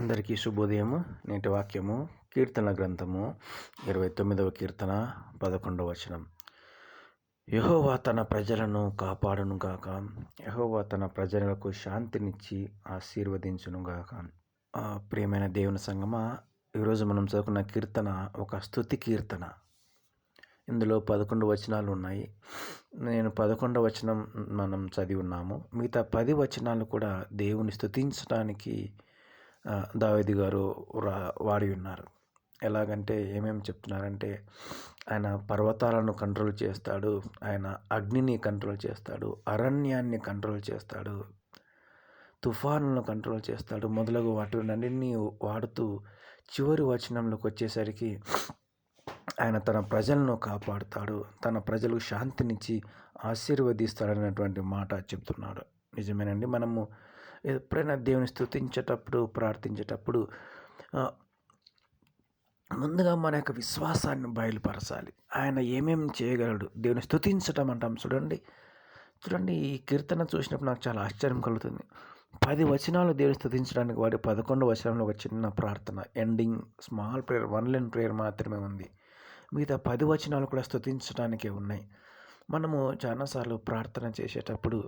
అందరికీ శుభోదయము. నేటి వాక్యము కీర్తన గ్రంథము 29వ కీర్తన 11వ వచనం. యెహోవా తన ప్రజలను కాపాడునుగాక, యెహోవా తన ప్రజలకు శాంతినిచ్చి ఆశీర్వదించునుగాక. ప్రియమైన దేవుని సంగమా, ఈరోజు మనం చదువుకున్న కీర్తన ఒక స్తుతి కీర్తన. ఇందులో 11 వచనాలు ఉన్నాయి. నేను 11వ వచనం మనం చదివి ఉన్నాము. మిగతా 10 వచనాలు కూడా దేవుని స్తుతించడానికి దావీదు గారు వాడి ఉన్నారు. ఎలాగంటే ఏమేమి చెప్తున్నారంటే, ఆయన పర్వతాలను కంట్రోల్ చేస్తాడు, ఆయన అగ్నిని కంట్రోల్ చేస్తాడు, అరణ్యాన్ని కంట్రోల్ చేస్తాడు, తుఫానులను కంట్రోల్ చేస్తాడు, మొదలగు వాటినన్నింటినీ వాడుతూ చివరి వచనంలోకి వచ్చేసరికి ఆయన తన ప్రజలను కాపాడుతాడు, తన ప్రజలకు శాంతినిచ్చి ఆశీర్వదిస్తాడనేటువంటి మాట చెప్తున్నాడు. నిజమేనండి. మనము ఎప్పుడైనా దేవుని స్తుతించేటప్పుడు, ప్రార్థించేటప్పుడు ముందుగా మన యొక్క విశ్వాసాన్ని బయలుపరచాలి. ఆయన ఏమేమి చేయగలడు, దేవుని స్తుతించటం అంటాం. చూడండి ఈ కీర్తన చూసినప్పుడు నాకు చాలా ఆశ్చర్యం కలుగుతుంది. 10 వచనాలు దేవుని స్తుతించడానికి వాడి 11 వచనంలో ఒక చిన్న ప్రార్థన, ending small prayer, 1 line prayer మాత్రమే ఉంది. మిగతా 10 వచనాలు కూడా స్తుతించడానికే ఉన్నాయి. మనము చాలాసార్లు ప్రార్థన చేసేటప్పుడు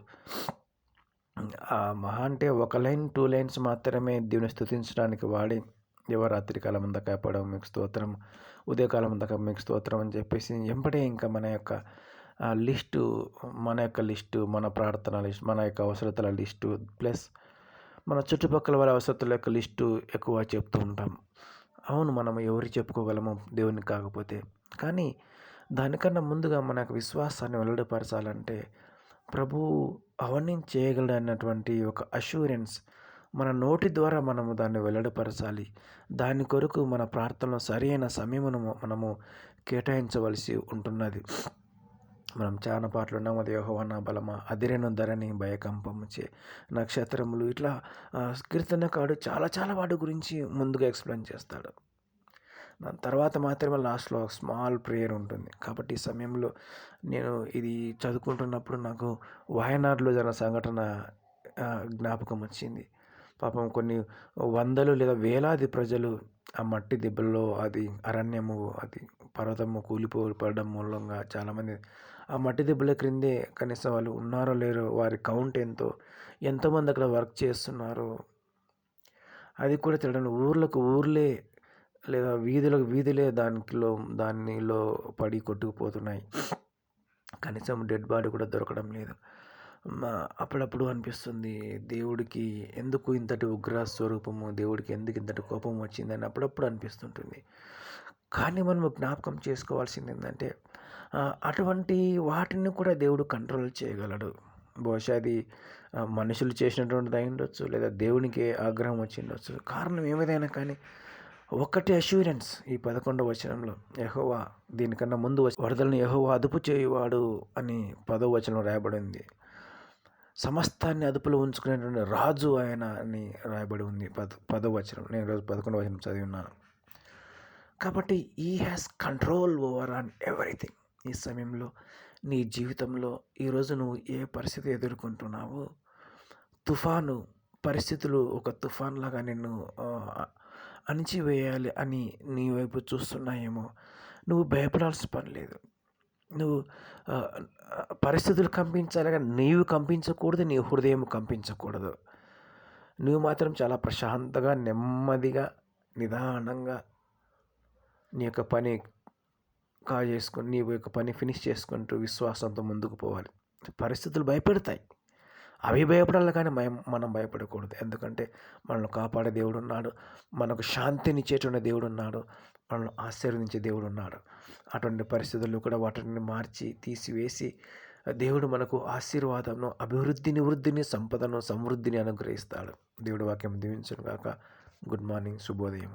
మహా అంటే 1 లైన్ 2 లైన్స్ మాత్రమే దేవుని స్తుతించడానికి వాడి, రాత్రి కాలం అంతా కాపాడం మీకు స్తోత్రం, ఉదయకాలం అంతా మీకు స్తోత్రం అని చెప్పేసి ఎంబడే ఇంకా మన యొక్క లిస్టు, మన ప్రార్థన లిస్ట్, మన యొక్క అవసరతల లిస్టు, ప్లస్ మన చుట్టుపక్కల వారి అవసరతల యొక్క లిస్టు ఎక్కువ చెప్తూ ఉంటాం. అవును, మనం ఎవరు చెప్పుకోగలము దేవునికి కాకపోతే. కానీ దానికన్నా ముందుగా మన యొక్క విశ్వాసాన్ని వెల్లడిపరచాలంటే ప్రభువు అవన్నీ చేయగలడు అన్నటువంటి ఒక అష్యూరెన్స్ మన నోటి ద్వారా మనము దాన్ని వెల్లడిపరచాలి. దాని కొరకు మన ప్రార్థనలో సరైన సమయమును మనము కేటాయించవలసి ఉంటున్నది. మనం చాలా పాటలు ఉన్నాము. అది యెహోవా నా బలమా, అదిరెను ధరణి భయకంపముచే, నక్షత్రములు, ఇట్లా కీర్తనకారుడు చాలా వాటి గురించి ముందుగా ఎక్స్ప్లెయిన్ చేస్తాడు. దాని తర్వాత మాత్రమే లాస్ట్లో స్మాల్ ప్రేయర్ ఉంటుంది. కాబట్టి ఈ సమయంలో నేను ఇది చదువుకుంటున్నప్పుడు నాకు వాయనాడులో జరిగిన సంఘటన జ్ఞాపకం వచ్చింది. పాపం కొన్ని వందలు లేదా వేలాది ప్రజలు ఆ మట్టి దెబ్బల్లో, అది అరణ్యము, అది పర్వతము కూలిపోవడం మూలంగా చాలామంది ఆ మట్టి దెబ్బల క్రిందే, కనీసం వాళ్ళు ఉన్నారో లేరో, వారి కౌంట్ ఎంతోమంది అక్కడ వర్క్ చేస్తున్నారో అది కూడా తెలియడం. ఊర్లే లేదా వీధులే దానిలో పడి కొట్టుకుపోతున్నాయి. కనీసం డెడ్ బాడీ కూడా దొరకడం లేదు. అప్పుడప్పుడు అనిపిస్తుంది, దేవుడికి ఎందుకు ఇంతటి ఉగ్ర స్వరూపము, దేవుడికి ఎందుకు ఇంతటి కోపం వచ్చిందని అప్పుడప్పుడు అనిపిస్తుంటుంది. కానీ మనము జ్ఞాపకం చేసుకోవాల్సింది ఏంటంటే, అటువంటి వాటిని కూడా దేవుడు కంట్రోల్ చేయగలడు. బహుశా అది మనుషులు చేసినటువంటిది అయి ఉండొచ్చు, లేదా దేవునికి ఆగ్రహం వచ్చి ఉండొచ్చు. కారణం ఏమైనా కానీ ఒకటి అష్యూరెన్స్ ఈ 11వ వచనంలో, యెహోవా, దీనికన్నా ముందు వరదలను యెహోవా అదుపు చేయువాడు అని 10వ వచనంలో రాయబడింది. సమస్తాన్ని అదుపులో ఉంచుకునేటువంటి రాజు ఆయన అని రాయబడి ఉంది 10వ వచనం. నేను ఈరోజు 11వ వచనం చదివి ఉన్నాను. కాబట్టి ఈ has control over on everything. ఈ సమయంలో నీ జీవితంలో ఈరోజు నువ్వు ఏ పరిస్థితి ఎదుర్కొంటున్నావో, తుఫాను పరిస్థితులు ఒక తుఫాన్ లాగా నిన్ను అణిచివేయాలి అని నీ వైపు చూస్తున్నాయేమో, నువ్వు భయపడాల్సిన పని లేదు. నువ్వు పరిస్థితులు కంపించాలి కానీ నీవు కంపించకూడదు, నీ హృదయం కంపించకూడదు. నువ్వు మాత్రం చాలా ప్రశాంతంగా, నెమ్మదిగా, నిదానంగా నీ యొక్క పని చేసుకొని, నీ యొక్క పని ఫినిష్ చేసుకుంటూ విశ్వాసంతో ముందుకు పోవాలి. పరిస్థితులు భయపెడతాయి, అవి భయపడాలి కానీ మనం భయపడకూడదు. ఎందుకంటే మనల్ని కాపాడే దేవుడు ఉన్నాడు, మనకు శాంతినిచ్చేటువంటి దేవుడు ఉన్నాడు, మనల్ని ఆశీర్వదించే దేవుడు ఉన్నాడు. అటువంటి పరిస్థితుల్లో కూడా వాటిని మార్చి తీసివేసి దేవుడు మనకు ఆశీర్వాదంను, అభివృద్ధిని, వృద్ధిని, సంపదను, సమృద్ధిని అనుగ్రహిస్తాడు. దేవుడు వాక్యం దీవించును గాక. గుడ్ మార్నింగ్, శుభోదయం.